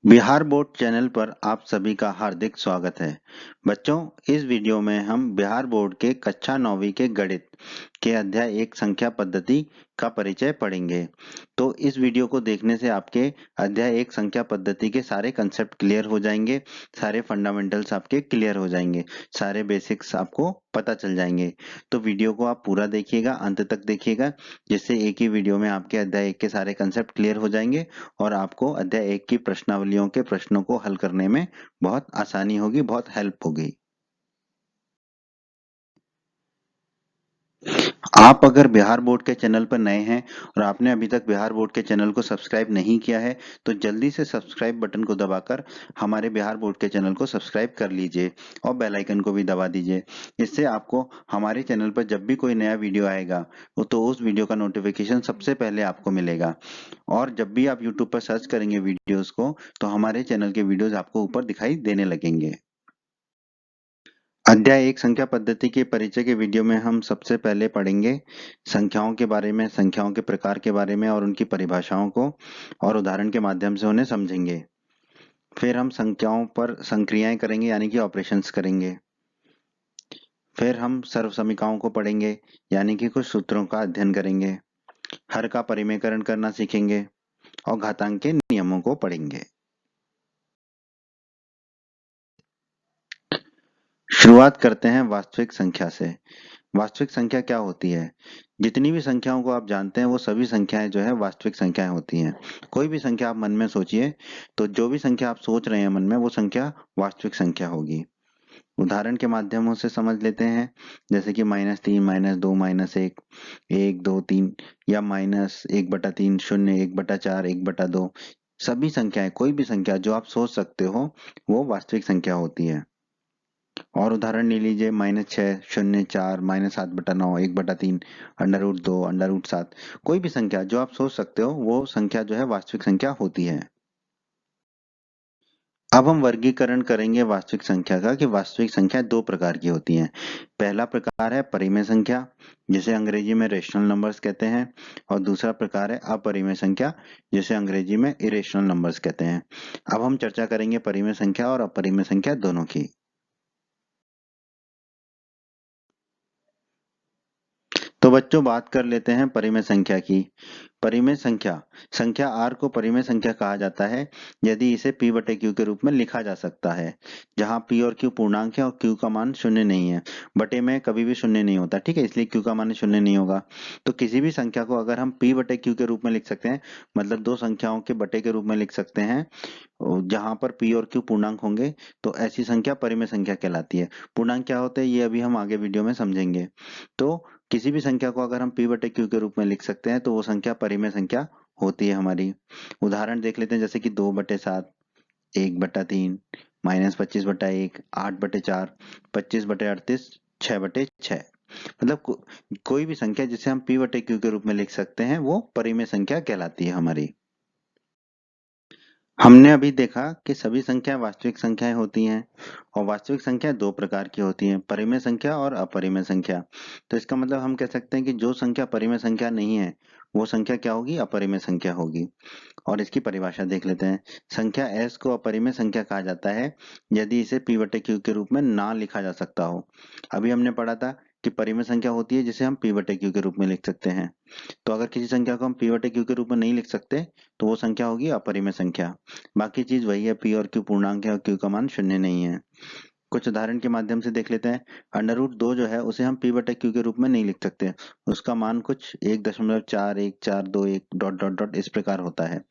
Bihar board channel पर आप सभी का हार्दिक स्वागत है। बच्चों, इस वीडियो में हम बिहार बोर्ड के कक्षा 9वीं के गणित के अध्याय 1 संख्या पद्धति का परिचय पढ़ेंगे। तो इस वीडियो को देखने से आपके अध्याय 1 संख्या पद्धति के सारे कंसेप्ट क्लियर हो जाएंगे, सारे फंडामेंटल्स आपके क्लियर हो जाएंगे, सारे बेसिक्स आपको पता चल जाएंगे। तो वीडियो को आप पूरा देखिएगा, अंत तक देखिएगा, जिससे एक ही वीडियो में आपके अध्याय 1 के सारे कंसेप्ट क्लियर हो जाएंगे और आपको अध्याय 1 की प्रश्नावलियों के प्रश्नों को हल करने में बहुत आसानी होगी, बहुत हेल्प होगी। आप अगर बिहार बोर्ड के चैनल पर नए हैं और आपने अभी तक बिहार बोर्ड के चैनल को सब्सक्राइब नहीं किया है, तो जल्दी से सब्सक्राइब बटन को दबाकर हमारे बिहार बोर्ड के चैनल को सब्सक्राइब कर लीजिए और बेल आइकन को भी दबा दीजिए। इससे आपको हमारे चैनल पर जब भी कोई नया वीडियो आएगा, तो उस वीडियो का नोटिफिकेशन सबसे पहले आपको मिलेगा। और जब भी आप यूट्यूब पर सर्च करेंगे वीडियोस को, तो हमारे चैनल के वीडियोस आपको ऊपर दिखाई देने लगेंगे। अध्याय 1 संख्या पद्धति के परिचय के वीडियो में हम सबसे पहले पढ़ेंगे संख्याओं के बारे में, संख्याओं के प्रकार के बारे में और उनकी परिभाषाओं को, और उदाहरण के माध्यम से उन्हें समझेंगे। फिर हम संख्याओं पर संक्रियाएं करेंगे, यानी कि ऑपरेशंस करेंगे। फिर हम सर्वसमीकाओं को पढ़ेंगे, यानी कि कुछ सूत्रों का अध्ययन करेंगे। हर का परिमेयकरण करना सीखेंगे और घातांक के नियमों को पढ़ेंगे। शुरुआत करते हैं वास्तविक संख्या से। वास्तविक संख्या क्या होती है? जितनी भी संख्याओं को आप जानते हैं, वो सभी संख्याएं जो है वास्तविक संख्याएं होती हैं। कोई भी संख्या आप मन में सोचिए, तो जो भी संख्या आप सोच रहे हैं मन में, वो संख्या वास्तविक संख्या होगी। उदाहरण के माध्यमों से समझ लेते हैं, जैसे कि -3, -2, -1, 1, 2, 3, या -1/3, 0, 1/4, 1/2। सभी संख्याएं, कोई भी संख्या जो आप सोच सकते हो, वो वास्तविक संख्या होती है। और उदाहरण ले लीजिए, -6, 0, 4, -7/9, 1/3, √2, √7। कोई भी संख्या जो आप सोच सकते हो, वो संख्या जो है वास्तविक संख्या होती है। अब हम वर्गीकरण करेंगे वास्तविक संख्या का, कि वास्तविक संख्या दो प्रकार की होती हैं। पहला प्रकार है परिमेय संख्या, जिसे अंग्रेजी में रेशनल नंबर्स कहते हैं, और दूसरा प्रकार है अपरिमेय संख्या, जिसे अंग्रेजी में इरेशनल नंबर्स कहते हैं। अब हम चर्चा करेंगे परिमेय संख्या और अपरिमेय संख्या दोनों की। तो बच्चों, बात कर लेते हैं परिमेय संख्या की। परिमेय संख्या, संख्या r को परिमेय संख्या कहा जाता है यदि इसे p/q के रूप में लिखा जा सकता है, जहां p और q पूर्णांक है और q का मान शून्य नहीं है। बटे में कभी भी शून्य नहीं होता, ठीक है, इसलिए q का मान शून्य नहीं होगा। तो किसी भी संख्या को अगर हम p/q के रूप में लिख सकते हैं, मतलब दो संख्याओं के बटे के रूप में लिख सकते हैं, जहां पर p और q पूर्णांक होंगे, तो ऐसी संख्या परिमेय संख्या कहलाती है। पूर्णांक क्या होते हैं, ये अभी हम आगे वीडियो में समझेंगे। तो किसी भी संख्या को अगर हम p/q के रूप में लिख सकते हैं, तो वो संख्या परिमेय संख्या होती है हमारी। उदाहरण देख लेते हैं, जैसे कि 2/7, 1/3, -25/1, 8/4, 25/38, 6/6। मतलब कोई भी संख्या जिसे हम p/q के रूप में लिख सकते हैं, वो परिमेय संख्या कहलाती है हमारी। हमने अभी देखा कि सभी संख्याएं वास्तविक संख्याएं होती हैं, और वास्तविक संख्या दो प्रकार की होती हैं, परिमेय संख्या और अपरिमेय संख्या। तो इसका मतलब हम कह सकते हैं कि जो संख्या परिमेय संख्या नहीं है, वो संख्या क्या होगी, अपरिमेय संख्या होगी। और इसकी परिभाषा देख लेते हैं। संख्या s को अपरिमेय संख्या कहा जाता है यदि इसे p/q के रूप में ना लिखा जा सकता हो। अभी हमने पढ़ा था कि परिमेय संख्या होती है जिसे हम p/q के रूप में लिख सकते हैं। तो अगर किसी संख्या को हम p/q के रूप में नहीं लिख सकते, तो वो संख्या होगी अपरिमेय संख्या। बाकी चीज वही है, p और q पूर्णांक है और q का मान शून्य नहीं है। कुछ उदाहरण के माध्यम से देख लेते हैं। √2 जो है, उसे हम p/q के रूप में नहीं लिख सकते। उसका मान कुछ 1.4141 डॉट डॉट डॉट इस प्रकार होता है।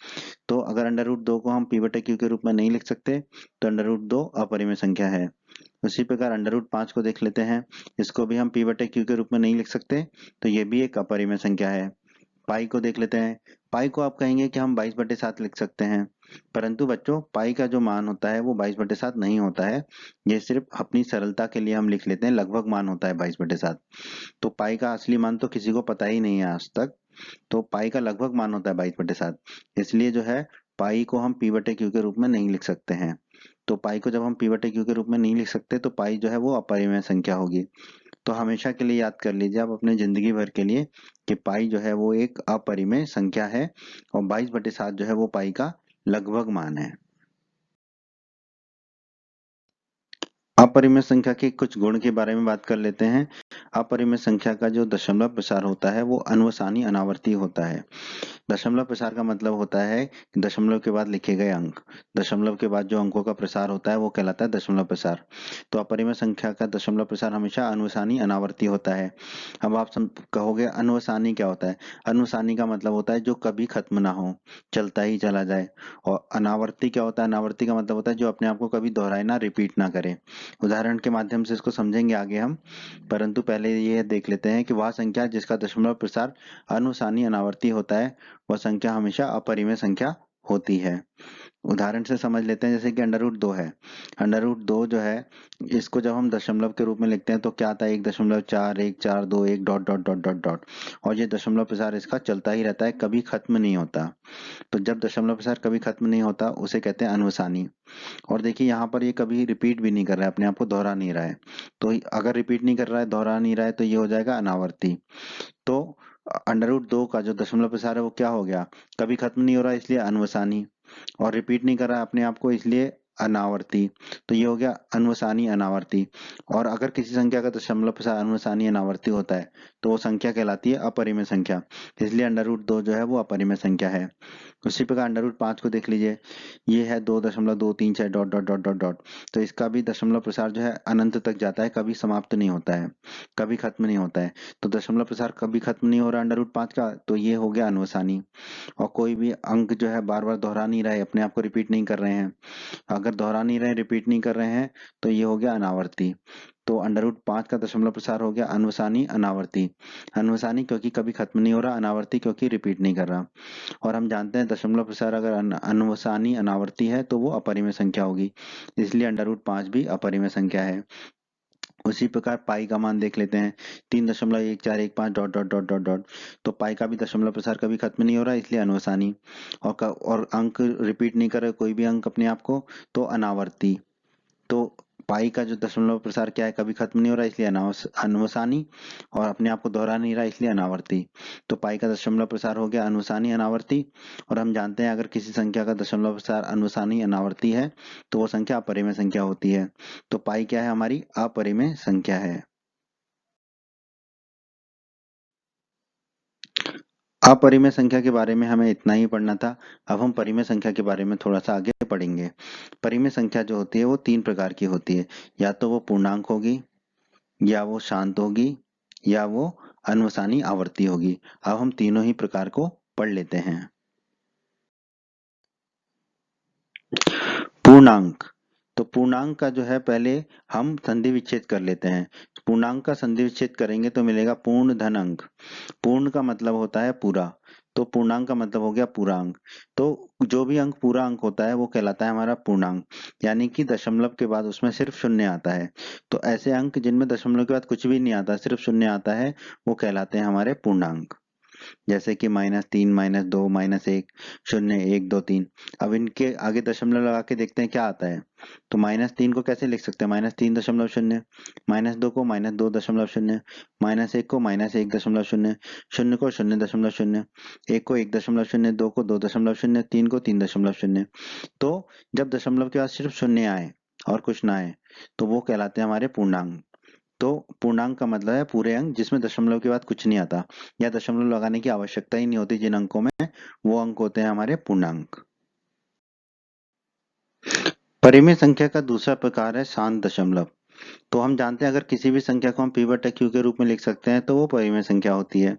तो अगर √2 को हम p/q के रूप में नहीं लिख सकते, तो √2 अपरिमेय संख्या है। उसी प्रकार √5 को देख लेते हैं। इसको भी हम p/q के रूप में नहीं लिख सकते, तो ये भी एक अपरिमेय संख्या है। पाई को देख लेते हैं। पाई को आप कहेंगे कि हम 22/7 लिख सकते हैं, परंतु बच्चों, पाई का जो मान होता है वो 22/7 नहीं होता है। ये सिर्फ अपनी सरलता के लिए हम लिख लेते हैं, लगभग मान होता है 22/7। तो पाई का असली मान तो किसी को पता ही नहीं है आज तक। तो पाई का लगभग मान होता है 22/7। इसलिए जो है, पाई को हम p/q के रूप में नहीं लिख सकते हैं। तो पाई को जब हम p/q के रूप में नहीं लिख सकते, तो पाई जो है वो अपरिमेय संख्या होगी। तो हमेशा के लिए याद कर लीजिए आप, अपने जिंदगी भर के लिए, कि पाई जो है वो एक अपरिमेय संख्या है, और 22/7 जो है वो पाई का लगभग मान है। अपरिमेय संख्या के कुछ गुण के बारे में बात कर लेते हैं। अपरिमेय संख्या का जो दशमलव प्रसार होता है वो अनुसानी अनावर्ती होता है। दशमलव प्रसार का मतलब होता है कि दशमलव के बाद लिखे गए अंक, दशमलव के बाद जो अंकों का प्रसार होता है वो कहलाता है दशमलव प्रसार। तो अपरिमेय संख्या का दशमलव प्रसार हमेशा अनुसानी अनावर्ती होता है। अब आप कहोगे अनुसानी क्या होता है? अनुसानी का मतलब होता है जो कभी खत्म ना हो, चलता ही चला जाए। और अनावर्ती क्या होता है? अनावर्ती का मतलब होता है जो अपने आप को कभी दोहराए ना, रिपीट ना करे। उदाहरण के माध्यम से इसको समझेंगे आगे हम, परंतु पहले ये देख लेते हैं कि वह संख्या जिसका दशमलव प्रसार अनुसानी अनावर्ती होता है वह संख्या हमेशा अपरिमेय संख्या होती है। उदाहरण से समझ लेते हैं, जैसे कि अंडर रूट 2 है। अंडर रूट 2 जो है, इसको जब हम दशमलव के रूप में लिखते हैं तो क्या आता है? 1.4 1 4 2 1 dot dot dot dot dot, और ये दशमलव प्रसार इसका चलता ही रहता है, कभी खत्म नहीं होता। तो जब दशमलव प्रसार कभी खत्म नहीं होता उसे कहते हैं अनुसानी। और देखिए यहाँ पर ये कभी रिपीट भी नहीं कर रहा है, अपने आप को दोहरा नहीं रहा है। तो अगर रिपीट नहीं कर रहा है, दोहरा नहीं रहा है, तो ये हो जाएगा अनावर्ती। तो अंडर रूट 2 का जो दशमलव प्रसार है वो क्या हो गया? कभी खत्म नहीं हो रहा इसलिए अनुसानी, और रिपीट नहीं कर रहा है अपने आप को इसलिए अनावर्ती। तो ये हो गया अनुसानी अनावर्ती। और अगर किसी संख्या का दशमलव प्रसार अनुसानी अनावर्ती होता है तो वो संख्या कहलाती है अपरिमेय संख्या। इसलिए अंडर रूट 2 जो है वो अपरिमेय संख्या है। उसी प्रकार अंडर रूट 5 को देख लीजिए, ये है 2.236 dot dot dot dot dot. तो इसका भी दशमलव प्रसार जो है अनंत तक जाता है, कभी समाप्त नहीं होता है, कभी खत्म नहीं होता है। तो दशमलव प्रसार कभी खत्म नहीं हो रहा अंडर रूट 5 का, तो ये हो गया अनुसानी। और कोई भी अंक जो है बार बार दोहरा नहीं रहे, अपने आप को रिपीट नहीं कर रहे हैं, अगर दोहरा नहीं रहे, रिपीट नहीं कर रहे हैं, तो ये हो गया अनावर्ती। तो अंडर रूट 5 का दशमलव प्रसार हो गया अनुसानी अनावर्ती। अनुसानी क्योंकि कभी खत्म नहीं हो रहा, अनावर्ती क्योंकि रिपीट नहीं कर रहा। और हम जानते हैं दशमलव प्रसार अगर अनुसानी अनावर्ती है तो वो अपरिमेय संख्या होगी, इसलिए अंडर रूट 5 भी अपरिमेय संख्या है। उसी प्रकार पाई का मान देख लेते हैं, 3.1415 dot dot dot dot dot. तो पाई का भी दशमलव प्रसार कभी खत्म नहीं हो रहा इसलिए अनुसानी। और अंक रिपीट नहीं कर रहे कोई भी अंक अपने आप को, तो अनावर्ती। तो पाई का जो दशमलव प्रसार क्या है? कभी खत्म नहीं हो रहा इसलिए अनुसानी, और अपने आप को दोहरा नहीं रहा इसलिए अनावर्ती। तो पाई का दशमलव प्रसार हो गया अनुसानी अनावर्ती। और हम जानते हैं अगर किसी संख्या का दशमलव प्रसार अनुसानी अनावर्ती है तो वो संख्या अपरिमेय संख्या होती है। तो पाई क्या है? हमारी अपरिमेय संख्या है। अपरिमेय संख्या के बारे में हमें इतना ही पढ़ना था। अब हम परिमेय संख्या के बारे में थोड़ा सा आगे पढ़ेंगे। परिमेय संख्या जो होती है वो 3 प्रकार की होती है, या तो वो पूर्णांक होगी, या वो शांत होगी, या वो अनुसानी आवर्ती होगी। अब हम तीनों ही प्रकार को पढ़ लेते हैं। पूर्णांक, तो पूर्णांक का जो है पहले हम संधि विच्छेद कर लेते हैं। पूर्णांक का संधि विच्छेद करेंगे तो मिलेगा पूर्ण धन अंक। पूर्ण का मतलब होता है पूरा, तो पूर्णांक का मतलब हो गया पूरा अंक। तो जो भी अंक पूरा अंक होता है वो कहलाता है हमारा पूर्णांक, यानी कि दशमलव के बाद उसमें सिर्फ शून्य आता है। तो ऐसे अंक जिनमें दशमलव के बाद कुछ भी नहीं आता, सिर्फ शून्य आता है, वो कहलाते हैं हमारे पूर्णांक। जैसे कि -3 -2 -1 0 1 2 3। अब इनके आगे दशमलव लगा के देखते हैं क्या आता है। तो -3 को कैसे लिख सकते हैं? -3.0, -2 को -2.0, -1 को -1.0, 0 को 0.0, 1 को 1.0, 2 को 2.0, 3 को 3.0। तो जब दशमलव के बाद सिर्फ शून्य आए और कुछ ना आए तो वो कहलाते हैं हमारे पूर्णांक। तो पूर्णांक का मतलब है पूरे अंक जिसमें दशमलव के बाद कुछ नहीं आता, या दशमलव लगाने की आवश्यकता ही नहीं होती जिन अंकों में, वो अंक होते हैं हमारे पूर्णांक। परिमेय संख्या का दूसरा प्रकार है शांत दशमलव। तो हम जानते हैं अगर किसी भी संख्या को हम p बटा q के रूप में लिख सकते हैं तो वो परिमेय संख्या होती है।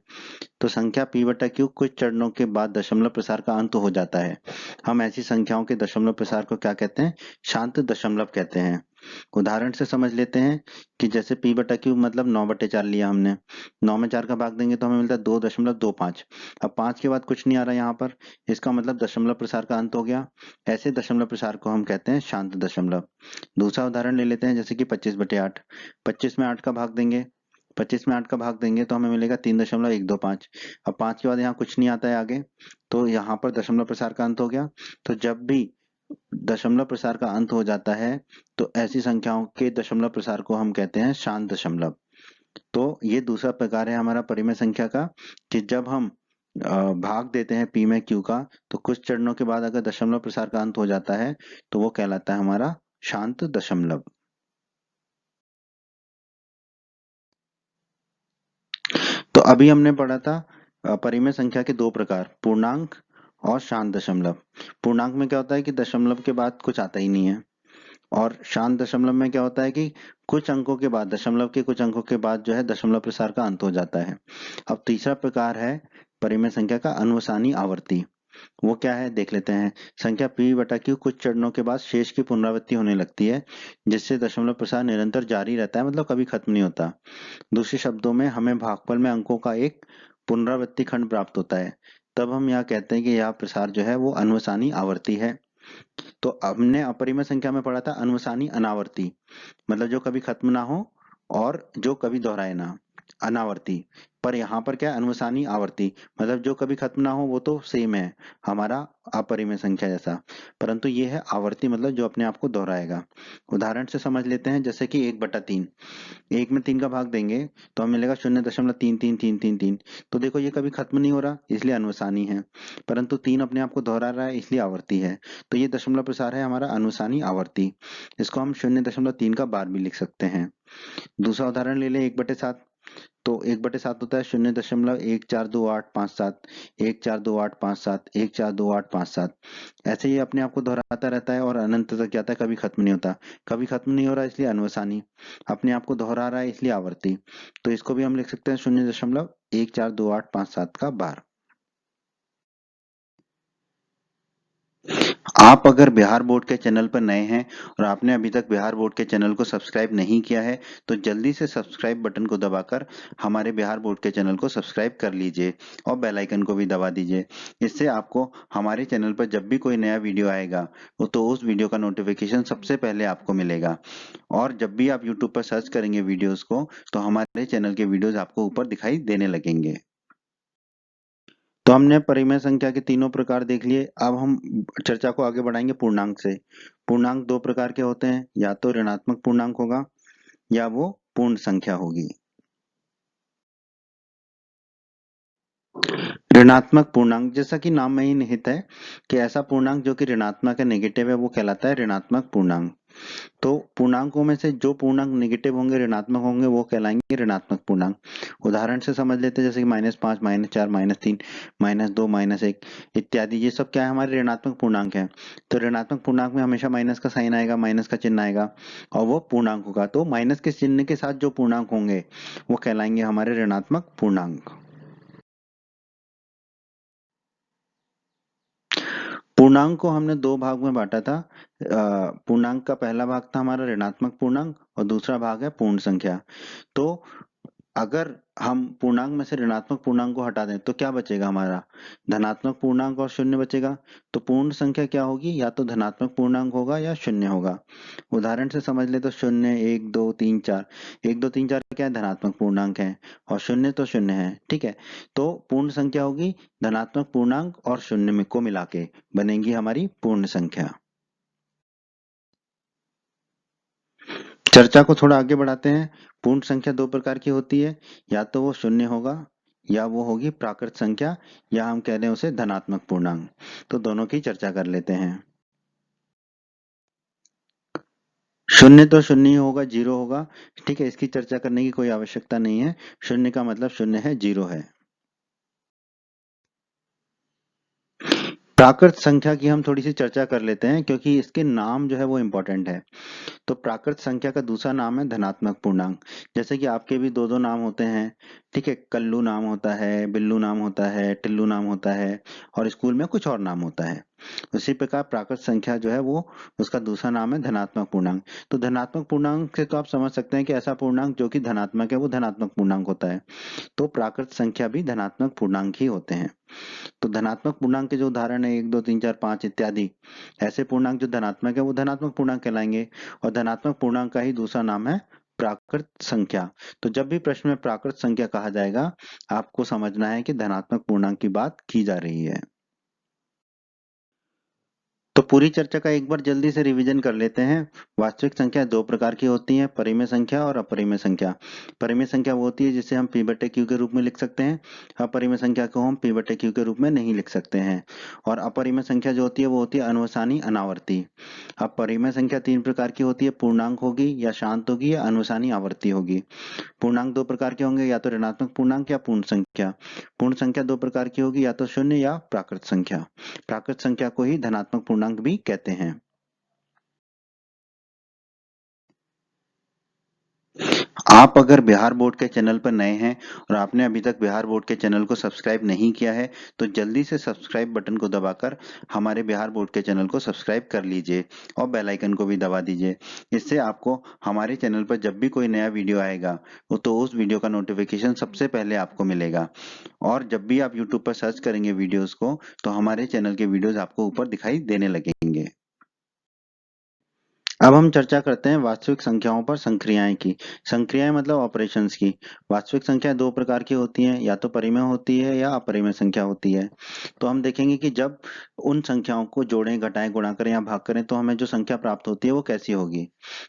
तो संख्या p बटा q कुछ चरणों के बाद दशमलव प्रसार का अंत हो जाता है। हम ऐसी संख्याओं के दशमलव प्रसार को क्या कहते हैं? शांत दशमलव कहते हैं। उदाहरण से समझ लेते हैं कि जैसे p बटा q मतलब 9/4 लिया हमने, 9 में 4 का भाग देंगे तो हमें मिलता है 2.25। अब 5 के बाद कुछ नहीं आ रहा यहाँ पर, इसका मतलब दशमलव प्रसार का अंत हो गया। ऐसे दशमलव प्रसार को हम कहते हैं शांत दशमलव। दूसरा उदाहरण ले लेते हैं, जैसे कि 25/8। 25 में 8 का भाग देंगे, 25 में 8 का भाग देंगे तो हमें मिलेगा 3.125। अब 5 के बाद यहाँ कुछ नहीं आता है आगे, तो यहाँ पर दशमलव प्रसार का अंत हो गया। तो जब भी दशमलव प्रसार का अंत हो जाता है तो ऐसी संख्याओं के दशमलव प्रसार को हम कहते हैं शांत दशमलव। तो ये दूसरा प्रकार है हमारा परिमेय संख्या का, कि जब हम भाग देते हैं p में q का, तो कुछ चरणों के बाद अगर दशमलव प्रसार का अंत हो जाता है तो वो कहलाता है हमारा शांत दशमलव। अभी हमने पढ़ा था परिमेय संख्या के दो प्रकार, पूर्णांक और शांत दशमलव। पूर्णांक में क्या होता है कि दशमलव के बाद कुछ आता ही नहीं है, और शांत दशमलव में क्या होता है कि कुछ अंकों के बाद, दशमलव के कुछ अंकों के बाद जो है दशमलव प्रसार का अंत हो जाता है। अब तीसरा प्रकार है परिमेय संख्या का अनुसानी आवर्ती। वो क्या है देख लेते हैं। संख्या p बटा q कुछ चरणों के बाद शेष की पुनरावृत्ति होने लगती है, जिससे दशमलव प्रसार निरंतर जारी रहता है, मतलब कभी खत्म नहीं होता। दूसरे शब्दों में हमें भागफल में अंकों का एक पुनरावृत्ति खंड प्राप्त होता है, तब हम यहाँ कहते हैं कि यह प्रसार जो है वो अनुसानी आवर्ती है। तो हमने अपरिमेय संख्या में पढ़ा था अनुसानी अनावर्ती, मतलब जो कभी खत्म ना हो और जो कभी दोहराए ना, अनावर्ती। पर यहाँ पर क्या है, अनुसानी आवर्ती, मतलब जो कभी खत्म ना हो वो तो सेम है हमारा अपरिमेय संख्या जैसा, परंतु ये है आवर्ती, मतलब जो अपने आप को दोहराएगा। उदाहरण से समझ लेते हैं, जैसे कि 1/3। 1 में 3 का भाग देंगे तो हमें मिलेगा 0.33333। तो देखो ये कभी खत्म नहीं हो रहा, इसलिए अनुसानी है, परंतु 3 अपने आप को दोहरा रहा है, इसलिए आवर्ती है। तो ये दशमलव प्रसार है हमारा अनुसानी आवर्ती। इसको हम 0.3 का बार भी लिख सकते हैं। दूसरा उदाहरण ले लें 1/7। तो 1/7 होता है 0.142857, 142857, 142857। ऐसे ही अपने आप को दोहराता रहता है और अनंत तक जाता है, कभी खत्म नहीं होता। कभी खत्म नहीं हो रहा इसलिए अनुसानी, अपने आप को दोहरा रहा है इसलिए आवर्ती। तो इसको भी हम लिख सकते हैं 0.142857 का बार। आप अगर बिहार बोर्ड के चैनल पर नए हैं और आपने अभी तक बिहार बोर्ड के चैनल को सब्सक्राइब नहीं किया है, तो जल्दी से सब्सक्राइब बटन को दबाकर हमारे बिहार बोर्ड के चैनल को सब्सक्राइब कर लीजिए और बेल आइकन को भी दबा दीजिए। इससे आपको हमारे चैनल पर जब भी कोई नया वीडियो आएगा तो उस वीडियो का नोटिफिकेशन सबसे पहले आपको मिलेगा। और जब भी आप यूट्यूब पर सर्च करेंगे वीडियोस को, तो हमारे चैनल के वीडियोस आपको ऊपर दिखाई देने लगेंगे। तो हमने परिमेय संख्या के तीनों प्रकार देख लिए। अब हम चर्चा को आगे बढ़ाएंगे पूर्णांक से। पूर्णांक दो प्रकार के होते हैं, या तो ऋणात्मक पूर्णांक होगा या वो पूर्ण संख्या होगी। ऋणात्मक पूर्णांक, जैसा कि नाम में ही निहित है कि ऐसा पूर्णांक जो कि ऋणात्मक है, नेगेटिव है, वो कहलाता है ऋणात्मक पूर्णांक। तो पूर्णांकों में से जो पूर्णांक नेगेटिव होंगे, ऋणात्मक होंगे, वो कहलाएंगे ऋणात्मक पूर्णांक। उदाहरण से समझ लेते हैं, जैसे कि -5, -4, -3, -2, -1 इत्यादि, ये सब क्या है, हमारे ऋणात्मक पूर्णांक है। तो ऋणात्मक पूर्णांक में हमेशा माइनस का साइन आएगा, माइनस का चिन्ह आएगा, और वो पूर्णांक होगा। तो माइनस के चिन्ह के साथ जो पूर्णांक होंगे वो कहलाएंगे हमारे ऋणात्मक पूर्णांक। पूर्णांक को हमने दो भाग में बांटा था। पूर्णांक का पहला भाग था हमारा ऋणात्मक पूर्णांक और दूसरा भाग है पूर्ण संख्या। तो अगर हम पूर्णांक में से ऋणात्मक पूर्णांक को हटा दें तो क्या बचेगा हमारा, धनात्मक पूर्णांक और शून्य बचेगा। तो पूर्ण संख्या क्या होगी, या तो धनात्मक पूर्णांक होगा या शून्य होगा। उदाहरण से समझ ले तो 0, 1, 2, 3, 4। 1, 2, 3, 4 क्या है, धनात्मक पूर्णांक है, और शून्य तो शून्य है, ठीक है। तो पूर्ण संख्या होगी धनात्मक पूर्णांक और शून्य में को मिला के बनेगी हमारी पूर्ण संख्या। चर्चा को थोड़ा आगे बढ़ाते हैं। पूर्ण संख्या दो प्रकार की होती है, या तो वो शून्य होगा या वो होगी प्राकृत संख्या, या हम कह दें उसे धनात्मक पूर्णांक। तो दोनों की चर्चा कर लेते हैं। शून्य तो शून्य ही होगा, जीरो होगा, ठीक है, इसकी चर्चा करने की कोई आवश्यकता नहीं है। शून्य का मतलब शून्य है, जीरो है। प्राकृत संख्या की हम थोड़ी सी चर्चा कर लेते हैं, क्योंकि इसके नाम जो है वो इम्पोर्टेंट है। तो प्राकृत संख्या का दूसरा नाम है धनात्मक पूर्णांक। जैसे कि आपके भी दो दो नाम होते हैं, ठीक है, कल्लू नाम होता है, बिल्लू नाम होता है, टिल्लू नाम होता है, और स्कूल में कुछ और नाम होता है। उसी प्रकार प्राकृत संख्या जो है वो, उसका दूसरा नाम है धनात्मक पूर्णांक। तो धनात्मक पूर्णांक से तो आप समझ सकते हैं कि ऐसा पूर्णांक जो कि धनात्मक है वो धनात्मक पूर्णांक होता है। तो प्राकृत संख्या भी धनात्मक पूर्णांक ही होते हैं। तो धनात्मक पूर्णांक के जो उदाहरण है 1, 2, 3, 4, 5 इत्यादि, ऐसे पूर्णांक जो धनात्मक है वो धनात्मक पूर्णांक कहलाएंगे, और धनात्मक पूर्णांक का ही दूसरा नाम है प्राकृत संख्या। तो जब भी प्रश्न में प्राकृत संख्या कहा जाएगा, आपको समझना है कि धनात्मक पूर्णांक की बात की जा रही है। तो पूरी चर्चा का एक बार जल्दी से रिवीजन कर लेते हैं। वास्तविक संख्या दो प्रकार की होती हैं, परिमेय संख्या और अपरिमेय संख्या। परिमेय संख्या वो होती है जिसे हम p बटे क्यू के रूप में लिख सकते हैं। अपरिमेय संख्या को हम p बटे क्यू के रूप में नहीं लिख सकते हैं। और अपरिमेय संख्या जो होती है वो होती है अनुसानी अनावर्ती। अब परिमेय संख्या तीन प्रकार की होती है, पूर्णांक होगी या शांत होगी या अनुसानी आवर्ती होगी। पूर्णांक दो प्रकार के होंगे, या तो ऋणात्मक पूर्णांक या पूर्ण संख्या। पूर्ण संख्या दो प्रकार की होगी, या तो शून्य या प्राकृत संख्या। प्राकृत संख्या को ही धनात्मक पूर्णांक भी कहते हैं। आप अगर बिहार बोर्ड के चैनल पर नए हैं और आपने अभी तक बिहार बोर्ड के चैनल को सब्सक्राइब नहीं किया है, तो जल्दी से सब्सक्राइब बटन को दबाकर हमारे बिहार बोर्ड के चैनल को सब्सक्राइब कर लीजिए और बेल आइकन को भी दबा दीजिए। इससे आपको हमारे चैनल पर जब भी कोई नया वीडियो आएगा तो उस वीडियो का नोटिफिकेशन सबसे पहले आपको मिलेगा। और जब भी आप यूट्यूब पर सर्च करेंगे वीडियोस को, तो हमारे चैनल के वीडियोस आपको ऊपर दिखाई देने लगेंगे। अब हम चर्चा करते हैं वास्तविक संख्याओं पर संक्रियाएं की। संक्रियाएं मतलब ऑपरेशंस की। वास्तविक संख्या दो प्रकार की होती हैं, या तो परिमेय होती है या अपरिमेय संख्या होती है। तो हम देखेंगे कि जब उन संख्याओं को जोड़ें, घटाएं, गुणा करें या भाग करें तो हमें जो संख्या प्राप्त होती है वो कैसी होगी।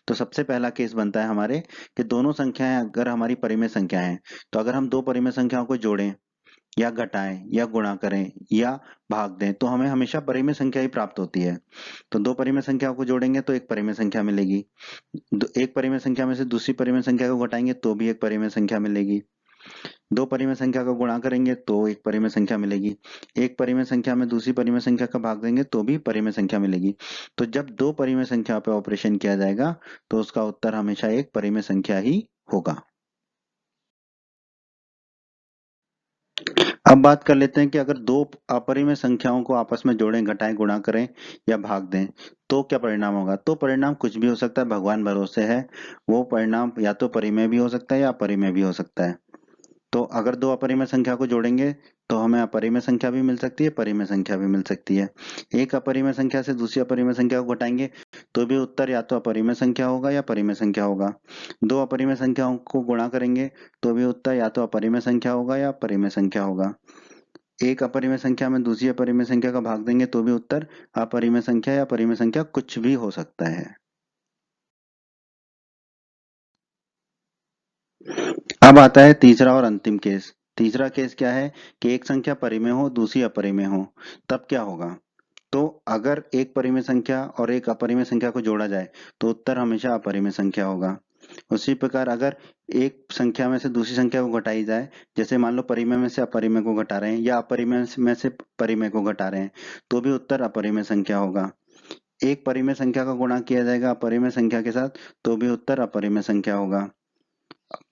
तो सबसे पहला केस बनता है हमारे कि दोनों संख्याएं अगर हमारी परिमेय संख्या है, तो अगर हम दो परिमेय संख्याओं को जोड़ें या घटाएं या गुणा करें या भाग दें तो हमें हमेशा परिमेय संख्या ही प्राप्त होती है। तो दो परिमेय संख्याओं को जोड़ेंगे तो एक परिमेय संख्या मिलेगी। एक परिमेय संख्या में से दूसरी परिमेय संख्या को घटाएंगे तो भी एक परिमेय संख्या मिलेगी। दो परिमेय संख्या का गुणा करेंगे तो एक परिमेय संख्या मिलेगी। एक परिमेय संख्या में दूसरी परिमेय संख्या का भाग देंगे तो भी परिमेय संख्या मिलेगी। तो जब दो परिमेय संख्या पे ऑपरेशन किया जाएगा तो उसका उत्तर हमेशा एक परिमेय संख्या ही होगा। अब बात कर लेते हैं कि अगर दो अपरिमेय संख्याओं को आपस में जोड़ें, घटाएं, गुणा करें या भाग दें तो क्या परिणाम होगा। तो परिणाम कुछ भी हो सकता है, भगवान भरोसे है। वो परिणाम या तो परिमेय भी हो सकता है या अपरिमेय भी हो सकता है। तो अगर दो अपरिमेय संख्या को जोड़ेंगे तो हमें अपरिमेय संख्या भी मिल सकती है, परिमेय संख्या भी मिल सकती है। एक अपरिमेय संख्या से दूसरी अपरिमेय संख्या को घटाएंगे तो भी उत्तर या तो अपरिमेय संख्या होगा या परिमेय संख्या होगा। दो अपरिमेय संख्याओं को गुणा करेंगे तो भी उत्तर या तो अपरिमेय संख्या होगा या परिमेय संख्या होगा। एक अपरिमेय संख्या में दूसरी अपरिमेय संख्या का भाग देंगे तो भी उत्तर अपरिमेय संख्या या परिमेय संख्या कुछ भी हो सकता है। अब आता है तीसरा और अंतिम केस। तीसरा केस क्या है कि एक संख्या परिमेय हो, दूसरी अपरिमेय हो, तब क्या होगा। तो अगर एक परिमेय संख्या और एक अपरिमेय संख्या को जोड़ा जाए तो उत्तर हमेशा अपरिमेय संख्या होगा। उसी प्रकार अगर एक संख्या में से दूसरी संख्या को घटाई जाए, जैसे मान लो परिमेय में से अपरिमेय को घटा रहे हैं या अपरिमेय में से परिमेय को घटा रहे हैं, तो भी उत्तर अपरिमेय संख्या होगा। एक परिमेय संख्या का गुणा किया जाएगा अपरिमेय संख्या के साथ तो भी उत्तर अपरिमेय संख्या होगा।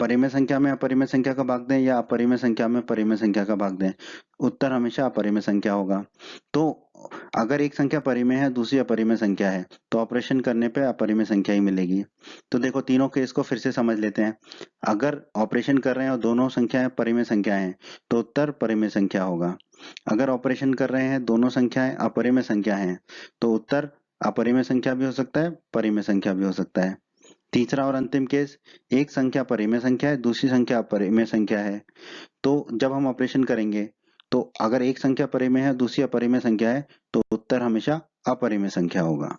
परिमेय संख्या में अपरिमेय संख्या का भाग दें या अपरिमेय संख्या में परिमेय संख्या का भाग दें, उत्तर हमेशा अपरिमेय संख्या होगा। तो अगर एक संख्या परिमेय है, दूसरी अपरिमेय संख्या है, तो ऑपरेशन करने पे अपरिमेय संख्या ही मिलेगी। तो देखो तीनों केस को फिर से समझ लेते हैं। अगर ऑपरेशन कर रहे हैं और दोनों संख्याएं परिमेय संख्याएं हैं तो उत्तर परिमेय संख्या होगा। अगर ऑपरेशन कर रहे हैं दोनों संख्याएं अपरिमेय संख्या हैं तो उत्तर अपरिमेय संख्या भी हो सकता है, परिमेय संख्या भी हो सकता है। तीसरा और अंतिम केस, एक संख्या परिमेय संख्या है, दूसरी संख्या अपरिमेय संख्या है। तो जब हम ऑपरेशन करेंगे तो अगर एक संख्या परिमेय है, दूसरी अपरिमेय संख्या है, तो उत्तर हमेशा अपरिमेय संख्या होगा।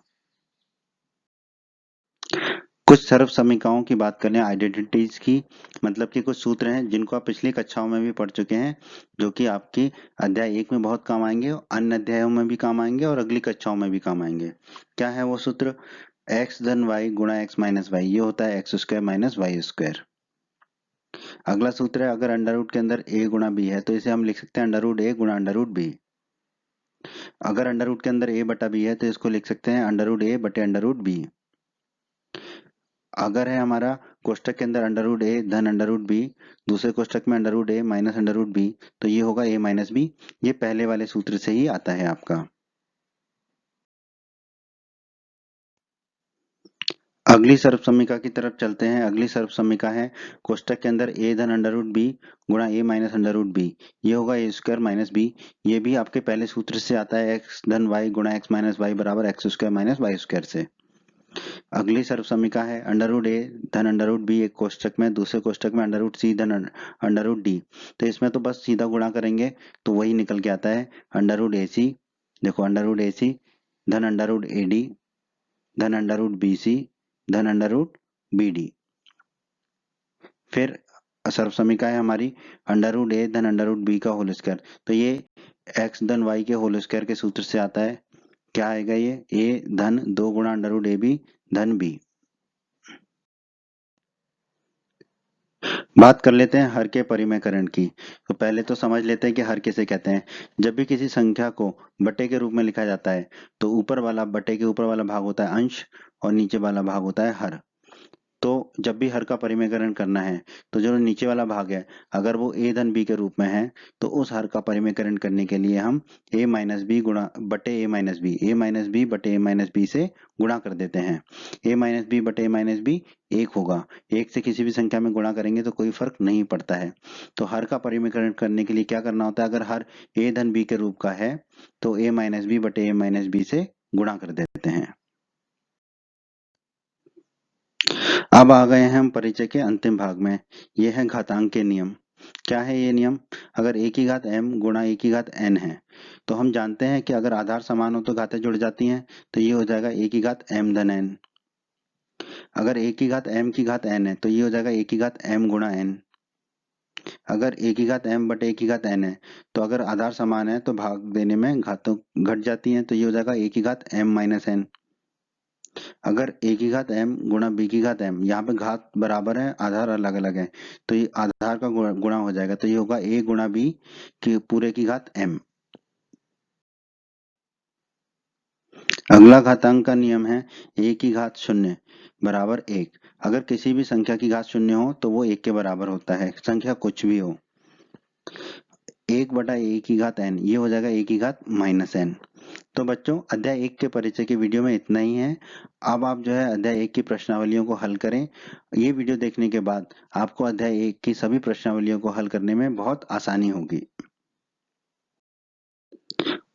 कुछ सर्व समीकरणों की बात करें, आइडेंटिटीज की, मतलब कि कुछ सूत्र हैं जिनको आप पिछली कक्षाओं में भी पढ़ चुके हैं, जो कि आपकी अध्याय 1 में बहुत काम आएंगे, अन्य अध्यायों में भी काम आएंगे और अगली कक्षाओं में भी काम आएंगे। क्या है वो सूत्र। एक्स धन वाई गुणा एक्स माइनस वाई, ये होता है X square minus Y square. अगला सूत्र है, अगर अंडर रूट के अंदर ए गुणा बी है तो इसे हम लिख सकते हैं अंडर रूट ए गुणा अंडर रूट बी। अगर अंडर रूट के अंदर ए बटा बी है तो इसको लिख सकते हैं अंडर रूट ए बटे अंडर रूट बी। अगर है हमारा कोष्टक के अंदर अंडर रूट ए धन अंडर रूट बी, दूसरे कोष्टक में अंडर रूट ए माइनस अंडर रूट बी, तो ये होगा ए माइनस बी। ये पहले वाले सूत्र से ही आता है आपका। अगली सर्व समीका की तरफ चलते हैं। अगली सर्व समीका है कोष्टक के अंदर ए धन अंडर रूट बी गुणा ए माइनस अंडर रूट बी, ये होगा ए स्क्वायर माइनस बी। ये भी आपके पहले सूत्र से आता है, एक्स धन वाई गुणा एक्स माइनस वाई बराबर X square minus Y square से। अगली सर्व समीका है अंडर रूट ए धन अंडर रूट बी, एक कोष्टक में, दूसरे कोष्टक में अंडर रूट सी धन अंडर रूट डी। तो इसमें तो बस सीधा गुणा करेंगे तो वही निकल के आता है अंडर रूट ए सी। देखो अंडर रूट ए सी धन अंडर रूट AD धन अंडर रूट BC धन अंडर रूट BD। फिर सर्वसमीका है हमारी अंडर रूट A धन अंडर रूट B का होल स्क्वायर। तो ये x धन y के होल स्क्वायर के सूत्र से आता है। क्या आएगा ये A धन 2 गुणा अंडर रूट AB धन B। बात कर लेते हैं हर के परिमेयकरण की। तो पहले तो समझ लेते हैं कि हर किसे कहते हैं। जब भी किसी संख्या को बटे के रूप में लिखा जाता है तो ऊपर वाला बटे के ऊपर वाला भाग होता है अंश और नीचे वाला भाग होता है हर। तो जब भी हर का परिमेयकरण करना है तो जो नीचे वाला भाग है अगर वो a धन b के रूप में है तो उस हर का परिमेयकरण करने के लिए हम a माइनस बी गुणा बटे a माइनस बी बटे a माइनस बी से गुणा कर देते हैं। a माइनस बी बटे a माइनस बी 1 होगा। 1 से किसी भी संख्या में गुणा करेंगे तो कोई फर्क नहीं पड़ता है। तो हर का परिमेयकरण करने के लिए क्या करना होता है, अगर हर a धन b के रूप का है तो a माइनस बी बटे a माइनस बी से गुणा कर देते हैं। अब आ गए हैं हम परिचय के अंतिम भाग में। यह है घातांक के नियम। क्या है ये नियम? अगर a की घात m गुणा a की घात n है तो हम जानते हैं कि अगर आधार समान हो तो घातें जुड़ जाती हैं। तो ये हो जाएगा a की घात m धन n। अगर a की घात m की घात n है तो ये हो जाएगा a की घात m गुणा n। अगर a की घात m बटे a की घात n है तो अगर आधार समान है तो भाग देने में घातों घट जाती हैं तो ये हो जाएगा a की घात m माइनस n। अगर a की घात m गुणा b की घात m, यहाँ पे घात बराबर है आधार अलग अलग है तो ये आधार का गुणा हो जाएगा तो ये होगा a गुणा b की पूरे की घात m। अगला घातांक का नियम है a की घात 0 बराबर 1। अगर किसी भी संख्या की घात 0 हो तो वो 1 के बराबर होता है, संख्या कुछ भी हो। 1 बटा a की घात n ये हो जाएगा a की घात माइनस n। तो बच्चों अध्याय 1 के परिचय की वीडियो में इतना ही है। अब आप जो है अध्याय 1 की प्रश्नावलियों को हल करें। ये वीडियो देखने के बाद आपको अध्याय 1 की सभी प्रश्नावलियों को हल करने में बहुत आसानी होगी।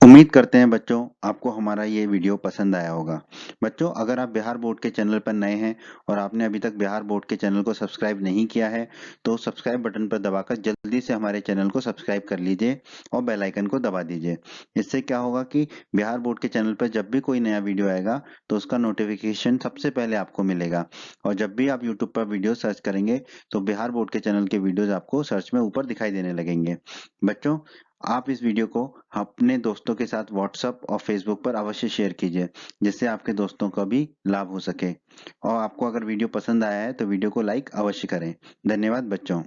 उम्मीद करते हैं बच्चों आपको हमारा ये वीडियो पसंद आया होगा। बच्चों अगर आप बिहार बोर्ड के चैनल पर नए हैं और आपने अभी तक बिहार बोर्ड के चैनल को सब्सक्राइब नहीं किया है तो सब्सक्राइब बटन पर दबाकर जल्दी से हमारे चैनल को सब्सक्राइब कर लीजिए और बेल आइकन को दबा दीजिए। इससे क्या होगा कि बिहार बोर्ड के चैनल पर जब भी कोई नया वीडियो आएगा तो उसका नोटिफिकेशन सबसे पहले आपको मिलेगा। और जब भी आप यूट्यूब पर वीडियो सर्च करेंगे तो बिहार बोर्ड के चैनल के वीडियोज आपको सर्च में ऊपर दिखाई देने लगेंगे। बच्चों आप इस वीडियो को अपने दोस्तों के साथ व्हाट्सएप और फेसबुक पर अवश्य शेयर कीजिए जिससे आपके दोस्तों का भी लाभ हो सके। और आपको अगर वीडियो पसंद आया है तो वीडियो को लाइक अवश्य करें। धन्यवाद बच्चों।